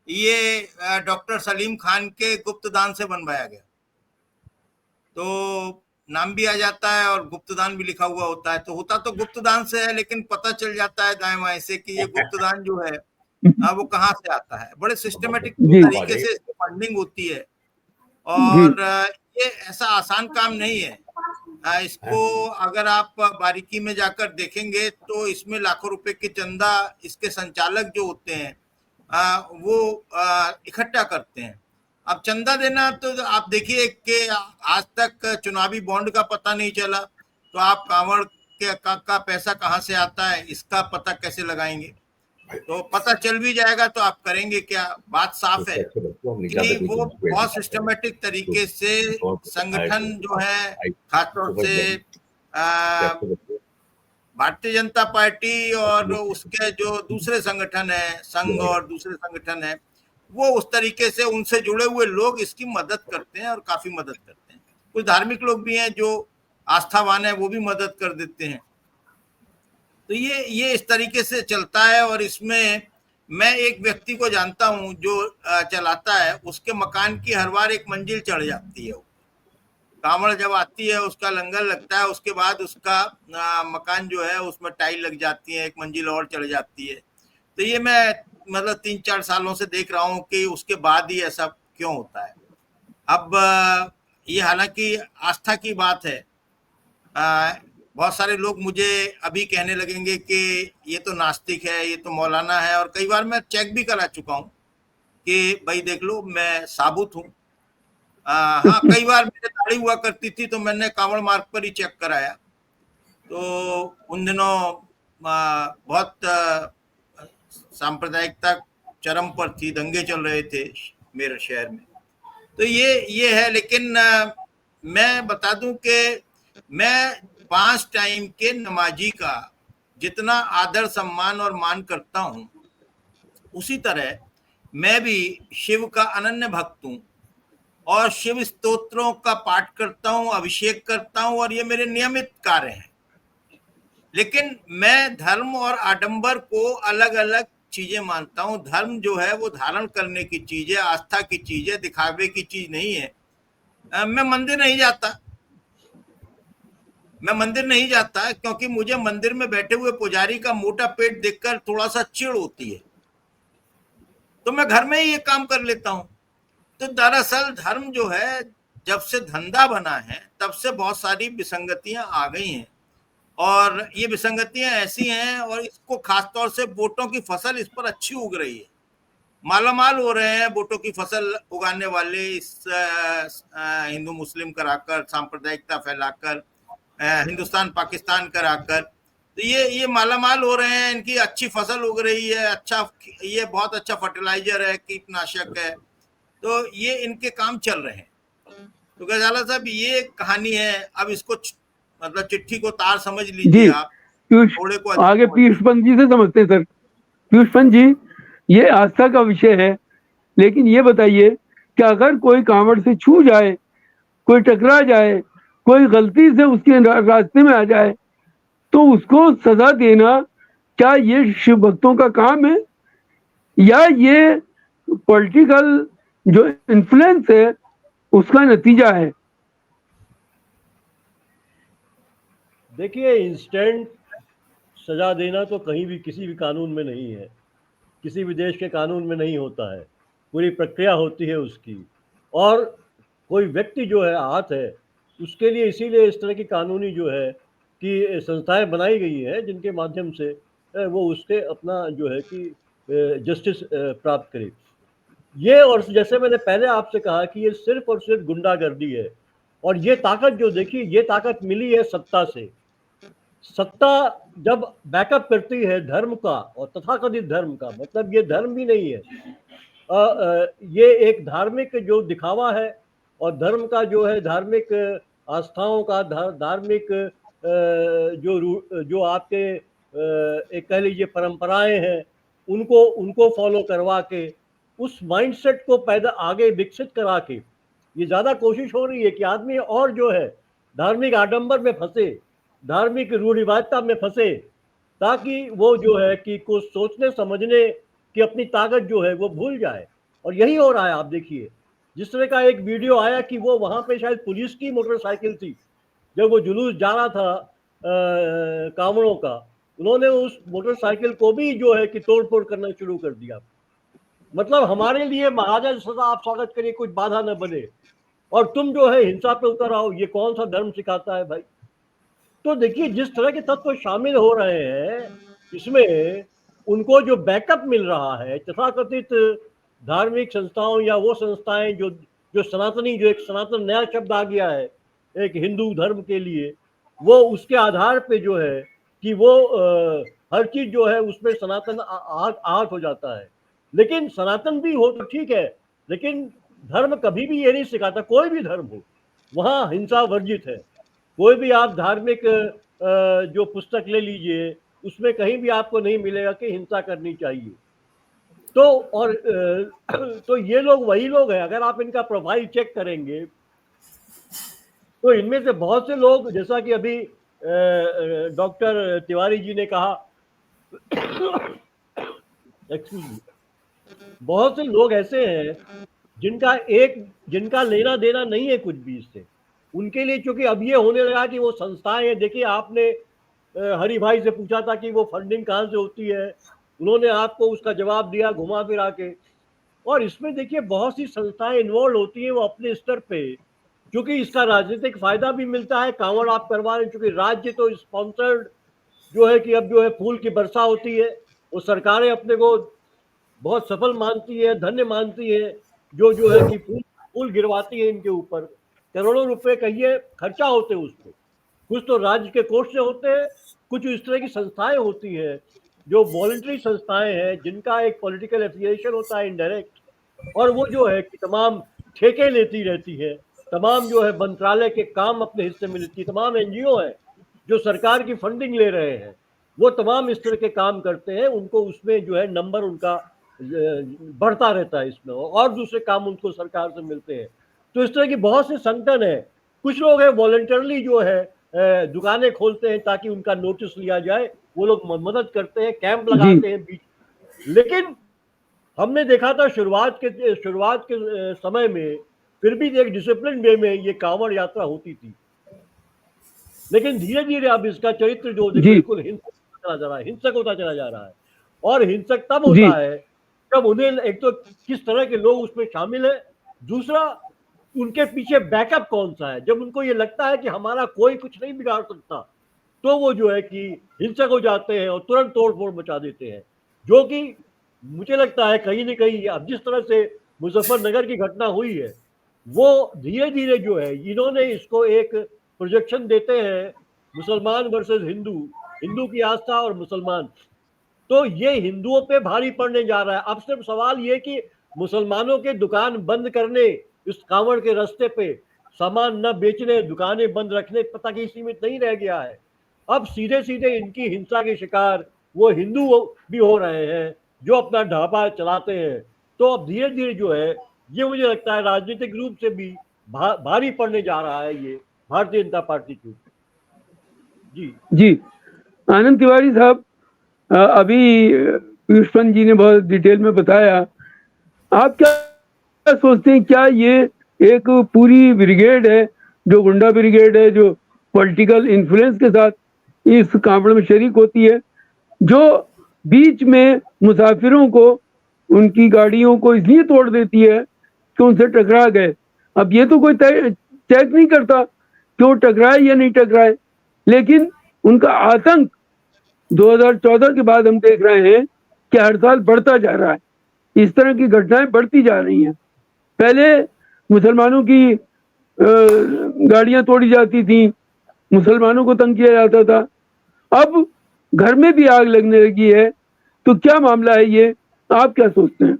ये डॉक्टर सलीम खान के गुप्त दान से बनवाया गया। तो नाम भी आ जाता है और गुप्त दान भी लिखा हुआ होता है। तो होता तो गुप्त दान से है, लेकिन पता चल जाता है दाएं बाएं से कि ये गुप्त दान जो है वो कहाँ से आता है। बड़े सिस्टमेटिक जी तरीके से इसकी फंडिंग होती है, जी और ये ऐसा आसान काम नहीं है। इसको अगर आप बारीकी में जाकर देखेंगे तो इसमें लाखों रुपए की चंदा इसके संचालक जो होते हैं वो इकट्ठा करते हैं। अब चंदा देना तो आप देखिए कि आज तक चुनावी बॉन्ड का पता नहीं चला, तो आप कांवड़ का पैसा कहाँ से आता है इसका पता कैसे लगाएंगे? तो पता चल भी जाएगा तो आप करेंगे क्या? बात साफ है कि वो बहुत सिस्टमेटिक तरीके से संगठन जो है, खासतौर से भारतीय जनता पार्टी और उसके जो दूसरे संगठन है, संघ और दूसरे संगठन है, वो उस तरीके से उनसे जुड़े हुए लोग इसकी मदद करते हैं और काफी मदद करते हैं। कुछ धार्मिक लोग भी हैं जो आस्थावान है, वो भी मदद कर देते हैं। तो ये इस तरीके से चलता है। और इसमें मैं एक व्यक्ति को जानता हूं जो चलाता है, उसके मकान की हर बार एक मंजिल चढ़ जाती है। कांवड़ जब आती है, उसका लंगर लगता है, उसके बाद उसका मकान जो है उसमें टाइल लग जाती है, एक मंजिल और चढ़ जाती है। तो ये मैं मतलब 3-4 सालों से देख रहा हूँ कि उसके बाद ही ऐसा क्यों होता है। अब ये हालांकि आस्था की बात है। बहुत सारे लोग मुझे अभी कहने लगेंगे कि ये तो नास्तिक है, ये तो मौलाना है, और कई बार मैं चेक भी करा चुका हूँ कि भाई देख लो मैं साबुत हूँ। हाँ, कई बार मेरे दाढ़ी हुआ करती थी तो मैंने कांवड़ मार्ग पर ही चेक कराया। तो उन दिनों बहुत सांप्रदायिकता चरम पर थी, दंगे चल रहे थे मेरे शहर में। तो ये है। लेकिन मैं बता दूं कि मैं 5 टाइम के नमाजी का जितना आदर सम्मान और मान करता हूं, उसी तरह मैं भी शिव का अनन्य भक्त हूं और शिव स्तोत्रों का पाठ करता हूं, अभिषेक करता हूं, और ये मेरे नियमित कार्य हैं। लेकिन मैं धर्म और आडंबर को अलग अलग चीजें मानता हूं। धर्म जो है वो धारण करने की चीज है, आस्था की चीज है, दिखावे की चीज नहीं है। मैं मंदिर नहीं जाता क्योंकि मुझे मंदिर में बैठे हुए पुजारी का मोटा पेट देखकर थोड़ा सा चिढ़ होती है, तो मैं घर में ही ये काम कर लेता हूं। तो दरअसल धर्म जो है, जब से धंधा बना है तब से बहुत सारी विसंगतियां आ गई हैं, और ये विसंगतियां ऐसी हैं, और इसको खासतौर से वोटों की फसल इस पर अच्छी उग रही है। मालामाल हो रहे हैं वोटों की फसल उगाने वाले, इस हिंदू मुस्लिम कराकर, सांप्रदायिकता फैलाकर, हिंदुस्तान पाकिस्तान कराकर। तो ये मालामाल हो रहे हैं, इनकी अच्छी फसल उग रही है, अच्छा, ये बहुत अच्छा फर्टिलाइजर है, कीटनाशक है, तो ये इनके काम चल रहे हैं। तो गजाला साहब ये कहानी है। अब इसको मतलब चिट्ठी को तार समझ लीजिए आप, पीयूष आगे पीयूष पंत जी से समझते हैं सर। पीयूष पंत जी, ये आस्था का विषय है, लेकिन ये बताइए कि अगर कोई कांवड़ से छू जाए, कोई टकरा जाए, कोई गलती से उसके रास्ते में आ जाए, तो उसको सजा देना क्या ये शिव भक्तों का काम है, या ये पॉलिटिकल जो इन्फ्लुएंस है उसका नतीजा है? देखिए, इंस्टेंट सजा देना तो कहीं भी किसी भी कानून में नहीं है, किसी भी देश के कानून में नहीं होता है। पूरी प्रक्रिया होती है उसकी, और कोई व्यक्ति जो है आहत है, उसके लिए इसीलिए इस तरह की कानूनी जो है कि संस्थाएं बनाई गई हैं जिनके माध्यम से वो उसके अपना जो है कि जस्टिस प्राप्त करे। ये, और जैसे मैंने पहले आपसे कहा कि ये सिर्फ और सिर्फ गुंडागर्दी है, और ये ताकत जो देखिए, ये ताकत मिली है सत्ता से। सत्ता जब बैकअप करती है धर्म का, और तथाकथित धर्म का, मतलब ये धर्म भी नहीं है, ये एक धार्मिक जो दिखावा है, और धर्म का जो है धार्मिक आस्थाओं का धार्मिक जो आपके एक कह लीजिए परंपराएं हैं, उनको फॉलो करवा के उस माइंडसेट को पैदा आगे विकसित करा के ये ज्यादा कोशिश हो रही है कि आदमी और जो है धार्मिक आडंबर में फंसे, धार्मिक रूढ़िवादिता में फंसे, ताकि वो जो है कि कुछ सोचने समझने की अपनी ताकत जो है वो भूल जाए। और यही हो रहा है। आप देखिए, जिस तरह का एक वीडियो आया कि वो वहां पे शायद पुलिस की मोटरसाइकिल थी, जब वो जुलूस जा रहा था कांवड़ों का, उन्होंने उस मोटरसाइकिल को भी जो है कि तोड़ फोड़ करना शुरू कर दिया। मतलब हमारे लिए महाराजा सदा आप स्वागत करिए, कुछ बाधा न बने, और तुम जो है हिंसा पे उतर आओ। ये कौन सा धर्म सिखाता है भाई? तो देखिए, जिस तरह के तत्व शामिल हो रहे हैं इसमें, उनको जो बैकअप मिल रहा है तथाकथित धार्मिक संस्थाओं या वो संस्थाएं जो सनातनी, जो एक सनातन नया शब्द आ गया है एक हिंदू धर्म के लिए, वो उसके आधार पे जो है कि वो हर चीज जो है उसमें सनातन आहत हो जाता है। लेकिन सनातन भी हो तो ठीक है, लेकिन धर्म कभी भी ये नहीं सिखाता, कोई भी धर्म हो वहाँ हिंसा वर्जित है। कोई भी आप धार्मिक जो पुस्तक ले लीजिए, उसमें कहीं भी आपको नहीं मिलेगा कि हिंसा करनी चाहिए। तो और तो ये लोग वही लोग हैं, अगर आप इनका प्रोफाइल चेक करेंगे तो इनमें से बहुत से लोग, जैसा कि अभी डॉक्टर तिवारी जी ने कहा, एक्सक्यूज मी, बहुत से लोग ऐसे हैं जिनका लेना देना नहीं है कुछ भी इससे। उनके लिए चूंकि अब ये होने लगा कि वो संस्थाएं हैं। देखिए, आपने हरि भाई से पूछा था कि वो फंडिंग कहाँ से होती है, उन्होंने आपको उसका जवाब दिया घुमा फिरा के। और इसमें देखिए बहुत सी संस्थाएं इन्वॉल्व होती हैं वो अपने स्तर पे, क्योंकि इसका राजनीतिक फायदा भी मिलता है। कांवड़ आप करवा रहे हैं, चूंकि राज्य तो स्पॉन्सर्ड जो है कि अब जो है फूल की वर्षा होती है, वो सरकारें अपने को बहुत सफल मानती है, धन्य मानती है, जो है कि फूल गिरवाती है इनके ऊपर। करोड़ों रुपए कहिए खर्चा होते हैं उस पर। कुछ तो राज्य के कोष से होते हैं, कुछ इस तरह की संस्थाएं होती हैं जो वॉलंटरी संस्थाएं हैं, जिनका एक पॉलिटिकल एफिलिएशन होता है इनडायरेक्ट, और वो जो है कि तमाम ठेके लेती रहती है, तमाम जो है मंत्रालय के काम अपने हिस्से में लेती है। तमाम एनजीओ है जो सरकार की फंडिंग ले रहे हैं, वो तमाम इस तरह के काम करते हैं। उनको उसमें जो है नंबर उनका बढ़ता रहता है इसमें, और दूसरे काम उनको सरकार से मिलते हैं। तो इस तरह की बहुत से संगठन है। कुछ लोग हैं वॉलंटरली जो है दुकानें खोलते हैं ताकि उनका नोटिस लिया जाए, वो लोग मदद करते हैं, कैंप लगाते हैं बीच। लेकिन हमने देखा था शुरुआत के समय में फिर भी एक डिसिप्लिन वे में ये कांवड़ यात्रा होती थी। लेकिन धीरे धीरे अब इसका चरित्र जो बिल्कुल हिंसक होता चला जा रहा है। और हिंसक तब होता है जब उन्हें, एक तो किस तरह के लोग उसमें शामिल है, दूसरा उनके पीछे बैकअप कौन सा है। जब उनको ये लगता है कि हमारा कोई कुछ नहीं बिगाड़ सकता, तो वो जो है कि हिंसक हो जाते हैं और तुरंत तोड़ फोड़ मचा देते हैं। जो कि मुझे लगता है कहीं ना कहीं अब जिस तरह से मुजफ्फरनगर की घटना हुई है, वो धीरे धीरे जो है इन्होंने इसको एक प्रोजेक्शन देते हैं मुसलमान वर्सेस हिंदू, हिंदू की आस्था और मुसलमान। तो ये हिंदुओं पे भारी पड़ने जा रहा है। अब सिर्फ सवाल ये कि मुसलमानों के दुकान बंद करने, इस कांवड़ के रास्ते पे सामान न बेचने, दुकानें बंद रखने पता की सीमित नहीं रह गया है। अब सीधे सीधे इनकी हिंसा के शिकार वो हिंदू भी हो रहे हैं जो अपना ढाबा चलाते हैं। तो अब धीरे धीरे जो है ये मुझे लगता है राजनीतिक रूप से भी भारी पड़ने जा रहा है ये भारतीय जनता पार्टी की। जी आनंद तिवारी साहब, अभी पीयूष पंत जी ने बहुत डिटेल में बताया। आप क्या सोचते हैं, क्या ये एक पूरी ब्रिगेड है जो गुंडा ब्रिगेड है, जो पॉलिटिकल इन्फ्लुएंस के साथ इस कांवड़ में शरीक होती है, जो बीच में मुसाफिरों को, उनकी गाड़ियों को इसलिए तोड़ देती है कि उनसे टकरा गए? अब ये तो कोई चेक नहीं करता कि वो टकराए या नहीं टकराए, लेकिन उनका आतंक 2014 के बाद हम देख रहे हैं कि हर साल बढ़ता जा रहा है। इस तरह की घटनाएं बढ़ती जा रही हैं। पहले मुसलमानों की गाड़ियां तोड़ी जाती थी, मुसलमानों को तंग किया जाता था, अब घर में भी आग लगने लगी है। तो क्या मामला है ये, आप क्या सोचते हैं?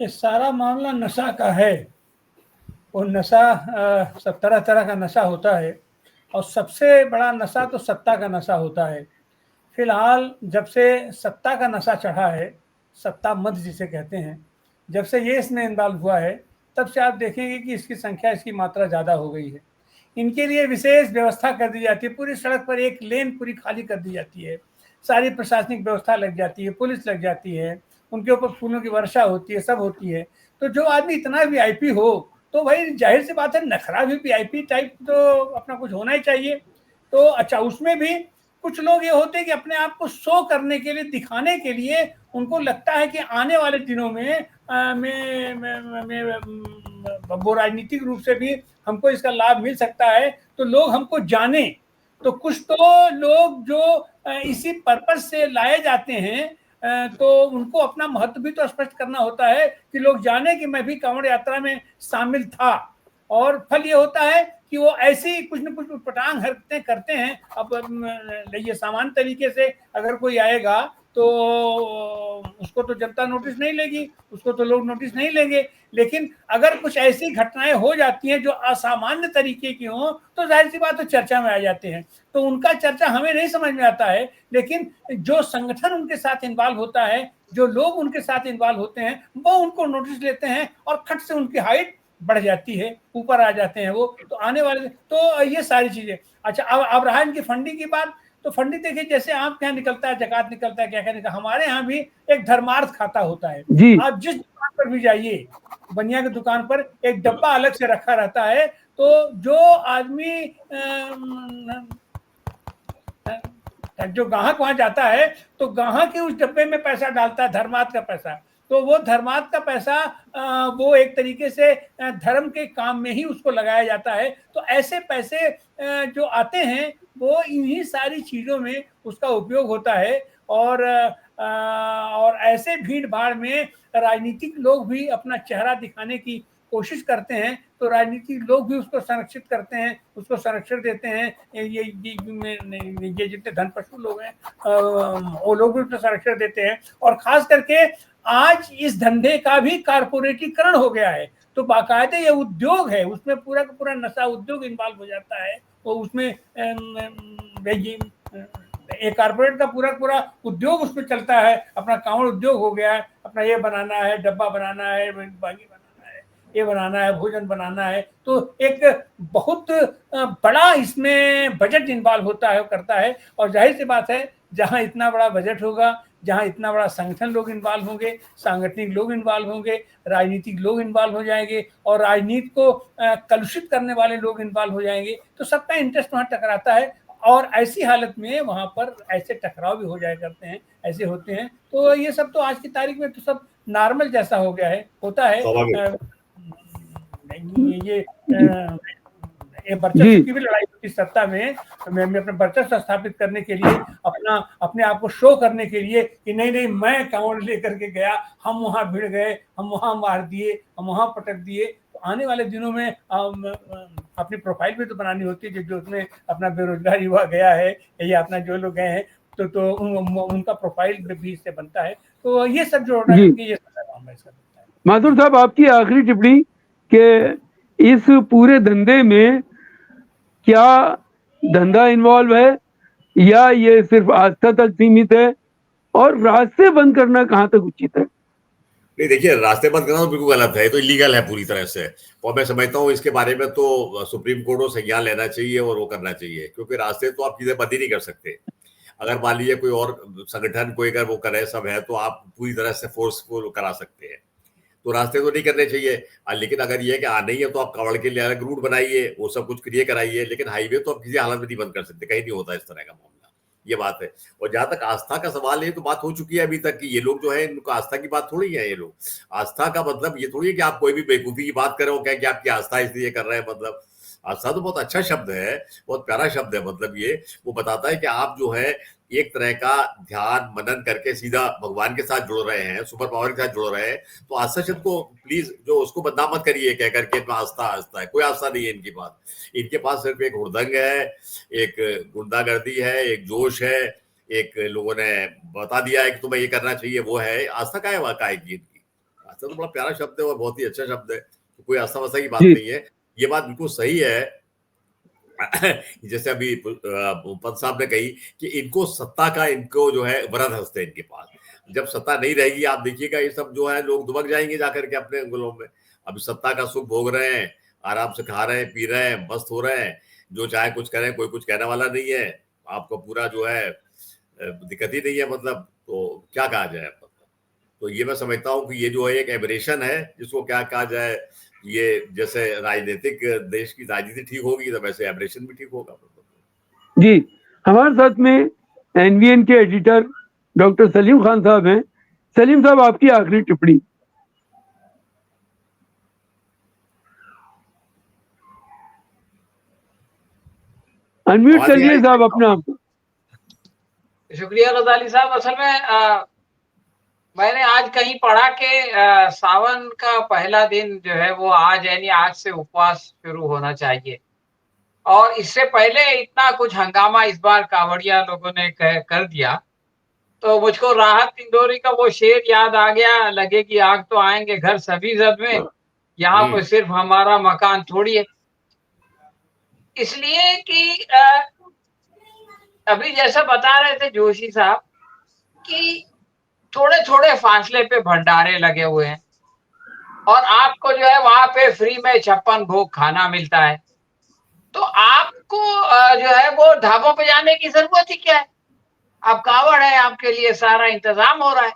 ये सारा मामला नशा का है। वो नशा सब तरह तरह का नशा होता है और सबसे बड़ा नशा तो सत्ता का नशा होता है। फिलहाल जब से सत्ता का नशा चढ़ा है, सत्ता मद जिसे कहते हैं, जब से ये इसमें इन्वॉल्व हुआ है, तब से आप देखेंगे कि इसकी संख्या, इसकी मात्रा ज़्यादा हो गई है। इनके लिए विशेष व्यवस्था कर दी जाती है, पूरी सड़क पर एक लेन पूरी खाली कर दी जाती है, सारी प्रशासनिक व्यवस्था लग जाती है, पुलिस लग जाती है, उनके ऊपर फूलों की वर्षा होती है, सब होती है। तो जो आदमी इतना वीआईपी हो, तो भाई जाहिर सी बात है नखरा भी वीआईपी टाइप तो अपना कुछ होना ही चाहिए। तो अच्छा, उसमें भी कुछ लोग ये होते हैं कि अपने आप को शो करने के लिए, दिखाने के लिए उनको लगता है कि आने वाले दिनों में वो राजनीतिक रूप से भी हमको इसका लाभ मिल सकता है, तो लोग हमको जाने। तो कुछ तो लोग जो इसी पर्पज से लाए जाते हैं, तो उनको अपना महत्व भी तो स्पष्ट करना होता है कि लोग जाने कि मैं भी कांवड़ यात्रा में शामिल था। और फल ये होता है कि वो ऐसी कुछ न कुछ पटांग हरकतें करते हैं। अब ये सामान्य तरीके से अगर कोई आएगा तो उसको तो जनता नोटिस नहीं लेगी, उसको तो लोग नोटिस नहीं लेंगे, लेकिन अगर कुछ ऐसी घटनाएं हो जाती हैं जो असामान्य तरीके की हों, तो जाहिर सी बात तो चर्चा में आ जाते हैं। तो उनका चर्चा हमें नहीं समझ में आता है, लेकिन जो संगठन उनके साथ इन्वॉल्व होता है, जो लोग उनके साथ इन्वॉल्व होते हैं, वो उनको नोटिस लेते हैं और खट से उनकी हाइट बढ़ जाती है, ऊपर आ जाते हैं वो। तो आने वाले, तो ये सारी चीजें। अच्छा, अब रहा इनकी फंडिंग की बात, तो फंडिंग देखिए, जैसे आपके यहाँ निकलता है जकात, निकलता है क्या क्या निकलता है, हमारे यहाँ भी एक धर्मार्थ खाता होता है। जी आप जिस दुकान पर भी जाइए, बनिया की दुकान पर एक डब्बा अलग से रखा रहता है। तो जो आदमी जो ग्राहक वहां जाता है, तो ग्राहक ही उस डब्बे में पैसा डालता है, धर्मार्थ का पैसा। तो वो धर्मार्थ का पैसा वो एक तरीके से धर्म के काम में ही उसको लगाया जाता है। तो ऐसे पैसे जो आते हैं वो इन्हीं सारी चीजों में उसका उपयोग होता है। और ऐसे भीड़ भाड़ में राजनीतिक लोग भी अपना चेहरा दिखाने की कोशिश करते हैं, तो राजनीतिक लोग भी उसको संरक्षित करते हैं, उसको संरक्षण देते हैं। ये जितने धन पशु लोग हैं वो लोग भी उसको संरक्षण देते हैं। और खास करके आज इस धंधे का भी कारपोरेटीकरण हो गया है, तो बाकायदे ये उद्योग है, उसमें पूरा का पूरा नशा उद्योग इन्वॉल्व हो जाता है। वो उसमें एक कारपोरेट का पूरा पूरा उद्योग उसमें चलता है। अपना कांवड़ उद्योग हो गया है, अपना ये बनाना है, डब्बा बनाना है, बागी बनाना है, ये बनाना है, भोजन बनाना है। तो एक बहुत बड़ा इसमें बजट इन्वॉल्व होता है, करता है। और जाहिर सी बात है, जहां इतना बड़ा बजट होगा, जहां इतना बड़ा संगठन लोग इन्वॉल्व होंगे, सांगठनिक लोग इन्वॉल्व होंगे, राजनीतिक लोग इन्वॉल्व हो जाएंगे, और राजनीति को कलुषित करने वाले लोग इन्वॉल्व हो जाएंगे, तो सबका इंटरेस्ट वहां टकराता है। और ऐसी हालत में वहां पर ऐसे टकराव भी हो जाया करते हैं, ऐसे होते हैं। तो ये सब तो आज की तारीख में तो सब नॉर्मल जैसा हो गया है, होता है। ये वर्चस्व की भी लड़ाई होती सत्ता में। मैं अपने वर्चस्व स्थापित करने के लिए, अपने आप को शो करने के लिए कि नहीं नहीं मैं कांवड़ लेकर के गया, हम वहां भिड़ गए, हम वहां मार दिए, हम वहां पटक दिए। तो आने वाले दिनों में अपनी प्रोफाइल भी तो बनानी होती है, जो उसमें अपना बेरोजगार युवा गया है या अपना जो लोग गए हैं, तो उनका प्रोफाइल भी इससे बनता है। तो ये सब जो होना है, ये सब माथुर साहब, आपकी आखिरी टिप्पणी कि इस पूरे धंधे में क्या धंधा इन्वॉल्व है या ये सिर्फ आस्था तक सीमित है, और रास्ते बंद करना कहाँ तक उचित है? नहीं, देखिए, रास्ते बंद करना तो बिल्कुल गलत है, तो इलीगल है पूरी तरह से। और मैं समझता हूँ इसके बारे में तो सुप्रीम कोर्ट को संज्ञान लेना चाहिए और वो करना चाहिए, क्योंकि रास्ते तो आप चीजें बंद ही नहीं कर सकते। अगर मान लीजिए कोई और संगठन कोई अगर वो करे सब है, तो आप पूरी तरह से फोर्सफुल करा सकते हैं, तो रास्ते तो नहीं करने चाहिए। लेकिन अगर ये है कि नहीं है, तो आप कांवड़ के लिए अलग रूट बनाइए, वो सब कुछ क्लियर कराइए, लेकिन हाईवे तो आप किसी हालत में नहीं बंद कर सकते, कहीं नहीं होता इस तरह का मामला, ये बात है। और जहां तक आस्था का सवाल है, तो बात हो चुकी है अभी तक कि ये लोग जो है, इनको आस्था की बात थोड़ी है। ये लोग आस्था का मतलब ये थोड़ी है कि आप कोई भी बेवकूफी की बात कर रहे हो क्या कि आपकी आस्था इसलिए कर रहे हैं। मतलब आस्था तो बहुत अच्छा शब्द है, बहुत प्यारा शब्द है। मतलब ये वो बताता है कि आप जो है एक तरह का ध्यान मनन करके सीधा भगवान के साथ जुड़ रहे हैं, सुपर पावर के साथ जुड़ रहे हैं। तो आस्था शब्द को प्लीज जो उसको बदनाम मत करिए कह करके आस्था आस्था है, कोई आस्था नहीं है इनकी बात। इनके पास सिर्फ एक हुड़दंग है, एक गुंडागर्दी है, एक जोश है, एक लोगों ने बता दिया है कि तुम्हें ये करना चाहिए, वो है। आस्था का है वाका है इनकी, आस्था तो बड़ा प्यारा शब्द है और बहुत ही अच्छा शब्द है, तो कोई आस्था वास्ता की बात जी। नहीं है। ये बात बिल्कुल सही है। जैसे अभी पंत साहब ने कही कि इनको सत्ता का, इनको जो है वरद हस्ते इनके पास, जब सत्ता नहीं रहेगी आप देखिएगा ये सब जो है लोग दुबक जाएंगे जाकर के अपने अंगुलों में। अभी सत्ता का सुख भोग रहे हैं, आराम से खा रहे हैं, पी रहे हैं, मस्त हो रहे हैं, जो चाहे कुछ करें, कोई कुछ कहने वाला नहीं है, आपको पूरा जो है दिक्कत ही नहीं है, मतलब तो क्या कहा जाए। तो ये मैं समझता हूँ कि ये जो है एक एबरेशन है, जिसको क्या कहा जाए, ये जैसे राजनीतिक देश की राजनीति ठीक होगी तो वैसे एबरेशन भी ठीक होगा। जी, हमारे साथ में एनवीएन के एडिटर डॉक्टर सलीम खान साहब हैं। सलीम साहब, आपकी आखिरी टिप्पणी। अनम्यूट करिए साहब अपने आप को। शुक्रिया गजाली साहब। असल में मैंने आज कहीं पढ़ा कि सावन का पहला दिन जो है वो आज, यानी आज से उपवास शुरू होना चाहिए, और इससे पहले इतना कुछ हंगामा इस बार कांवड़िया लोगों ने कर दिया, तो मुझको राहत इंदौरी का वो शेर याद आ गया, लगेगी आग तो आएंगे घर सभी जद में, यहाँ पर सिर्फ हमारा मकान थोड़ी है। इसलिए कि अभी जैसा बता रहे थे जोशी साहब कि थोड़े थोड़े फासले पे भंडारे लगे हुए हैं, और आपको जो है वहां पे फ्री में 56 भोग खाना मिलता है, तो आपको जो है वो ढाबों पे जाने की जरूरत ही क्या है? आप कांवड़ है, आपके लिए सारा इंतजाम हो रहा है,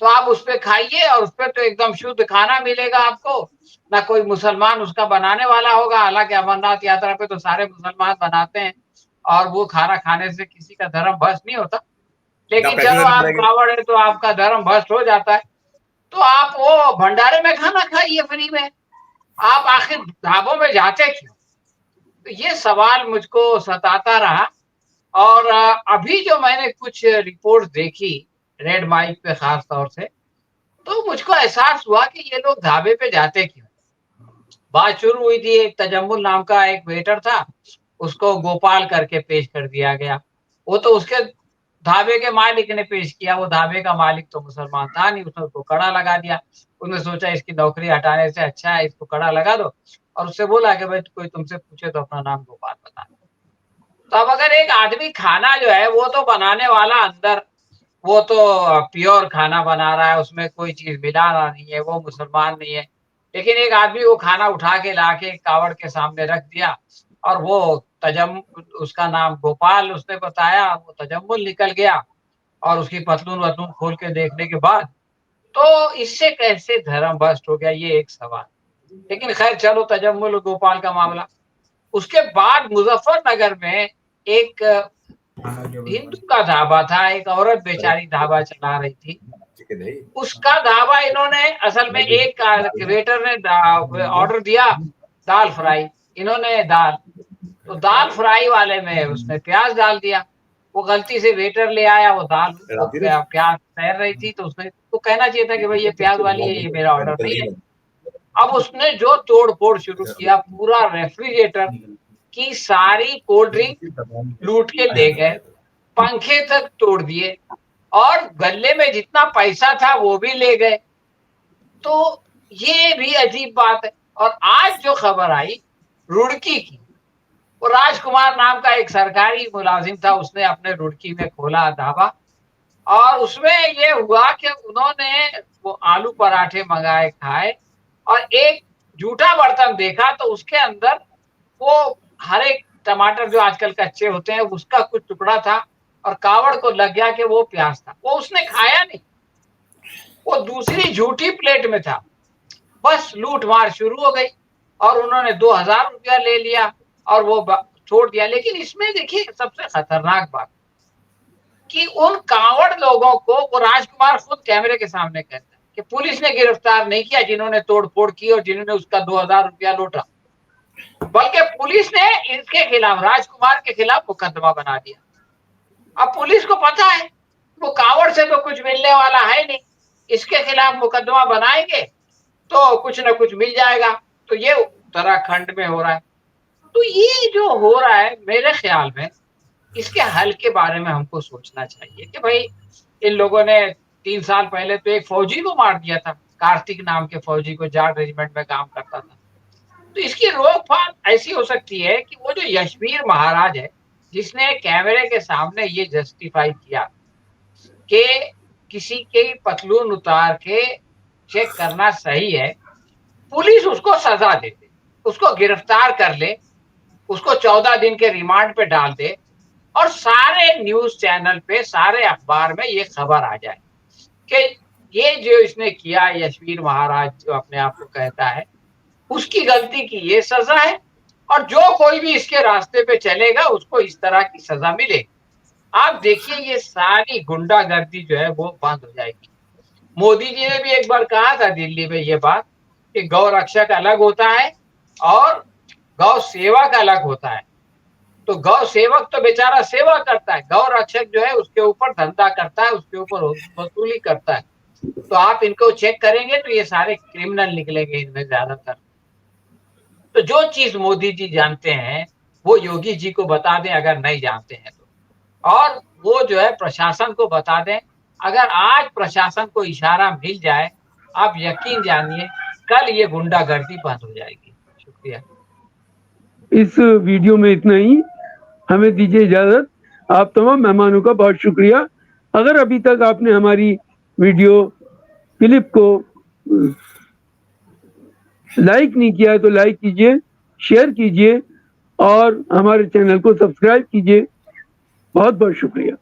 तो आप उस पे खाइए, और उस पे तो एकदम शुद्ध खाना मिलेगा आपको, ना कोई मुसलमान उसका बनाने वाला होगा। हालांकि अमरनाथ यात्रा पे तो सारे मुसलमान बनाते हैं, और वो खाना खाने से किसी का धर्म भ्रष्ट नहीं होता, लेकिन चलो आप कांवड़ है तो आपका धर्म भ्रष्ट हो जाता है, तो आप वो भंडारे में खाना खाइए फ्री में। आप आखिर ढाबों में जाते क्यों? तो ये सवाल मुझको सताता रहा। और अभी जो मैंने कुछ रिपोर्ट देखी रेड माइक पे खास तौर से, तो मुझको एहसास हुआ कि ये लोग ढाबे पे जाते क्यों। बात शुरू हुई थी, एक तजम्मुल नाम का एक वेटर था, उसको गोपाल करके पेश कर दिया गया। वो तो उसके ढाबे के मालिक ने पेश किया, वो ढाबे का मालिक तो मुसलमान था नहीं, उसने उसको कड़ा लगा दिया। उसने सोचा इसकी नौकरी हटाने से अच्छा है इसको कड़ा लगा दो, और उससे बोला कि भाई कोई तुमसे पूछे तो अपना नाम गोपाल बता। तो अब अगर एक आदमी खाना जो है वो तो बनाने वाला अंदर वो तो प्योर खाना बना रहा है, उसमें कोई चीज मिला रहा नहीं है, वो मुसलमान नहीं है, लेकिन एक आदमी वो खाना उठा के लाके कावड़ के सामने रख दिया, और वो उसका नाम गोपाल उसने बताया, वो तजम्मुल निकल गया, और उसकी पतलून वतलून खोल के देखने के बाद तो इससे कैसे धर्म भ्रष्ट हो गया, ये एक सवाल। लेकिन खैर चलो, तजम्मुल गोपाल का मामला। उसके बाद मुजफ्फरनगर में एक हिंदू का ढाबा था, एक औरत बेचारी ढाबा चला रही थी, उसका ढाबा इन्होंने असल में एक वेटर ने ऑर्डर दिया दाल फ्राई, इन्होंने दाल, तो दाल फ्राई वाले में उसने प्याज डाल दिया। वो गलती से वेटर ले आया, वो दाल प्याज तैर रही थी, तो उसने तो कहना चाहिए था कि भाई ये प्याज वाली है, ये मेरा ऑर्डर नहीं है। अब उसने जो तोड़ फोड़ शुरू किया, पूरा रेफ्रिजरेटर की सारी कोल्ड ड्रिंक लूट के ले गए, पंखे तक तोड़ दिए, और गले में जितना पैसा था वो भी ले गए। तो ये भी अजीब बात है। और आज जो खबर आई रुड़की की, वो राजकुमार नाम का एक सरकारी मुलाजिम था, उसने अपने रुड़की में खोला ढाबा, और उसमें ये हुआ कि उन्होंने वो आलू पराठे मंगाए खाए, और एक जूठा बर्तन देखा तो उसके अंदर वो हरे टमाटर जो आजकल कच्चे होते हैं उसका कुछ टुकड़ा था, और कावड़ को लग गया कि वो प्याज था, वो उसने खाया नहीं, वो दूसरी झूठी प्लेट में था। बस लूट मार शुरू हो गई, और उन्होंने 2000 रुपया ले लिया और वो छोड़ दिया। लेकिन इसमें देखिए सबसे खतरनाक बात कि उन कांवड़ लोगों को वो राजकुमार खुद कैमरे के सामने कहता है कि पुलिस ने गिरफ्तार नहीं किया जिन्होंने तोड़फोड़ की और जिन्होंने उसका 2000 रुपया लूटा, बल्कि पुलिस ने इसके खिलाफ, राजकुमार के खिलाफ मुकदमा बना दिया। अब पुलिस को पता है वो कांवड़ से तो कुछ मिलने वाला है नहीं, इसके खिलाफ मुकदमा बनाएंगे तो कुछ ना कुछ मिल जाएगा। तो ये उत्तराखंड में हो रहा है। तो ये जो हो रहा है, मेरे ख्याल में इसके हल के बारे में हमको सोचना चाहिए कि भाई इन लोगों ने 3 साल पहले तो एक फौजी को मार दिया था कार्तिक नाम के फौजी को जाट रेजिमेंट में काम करता था। तो इसकी रोकथाम ऐसी हो सकती है कि वो जो यशवीर महाराज है, जिसने कैमरे के सामने ये जस्टिफाई किया कि किसी के पतलून उतार के चेक करना सही है, पुलिस उसको सजा दे दे, उसको गिरफ्तार कर ले, उसको 14 दिन के रिमांड पे डाल दे और सारे न्यूज चैनल पे, सारे अखबार में ये खबर आ जाए कि ये जो इसने किया, यशवीर महाराज जो अपने आप को कहता है, उसकी गलती की ये सजा है और जो कोई भी इसके रास्ते पे चलेगा उसको इस तरह की सजा मिलेगी। आप देखिए ये सारी गुंडागर्दी जो है वो बंद हो जाएगी। मोदी जी ने भी एक बार कहा था दिल्ली में ये बात कि गौ रक्षक अलग होता है और गौ सेवक अलग होता है। तो गौ सेवक तो बेचारा सेवा करता है, गौ रक्षक जो है उसके ऊपर धंधा करता है, उसके ऊपर वसूली करता है। तो आप इनको चेक करेंगे तो ये सारे क्रिमिनल निकलेंगे इनमें ज्यादातर। तो जो चीज मोदी जी जानते हैं वो योगी जी को बता दें अगर नहीं जानते हैं तो, और वो जो है प्रशासन को बता दें। अगर आज प्रशासन को इशारा मिल जाए, आप यकीन जानिए कल ये गुंडागर्दी बंद हो जाएगी। शुक्रिया। इस वीडियो में इतना ही, हमें दीजिए इजाजत। आप तमाम मेहमानों का बहुत शुक्रिया। अगर अभी तक आपने हमारी वीडियो क्लिप को लाइक नहीं किया तो लाइक कीजिए, शेयर कीजिए और हमारे चैनल को सब्सक्राइब कीजिए। बहुत बहुत शुक्रिया।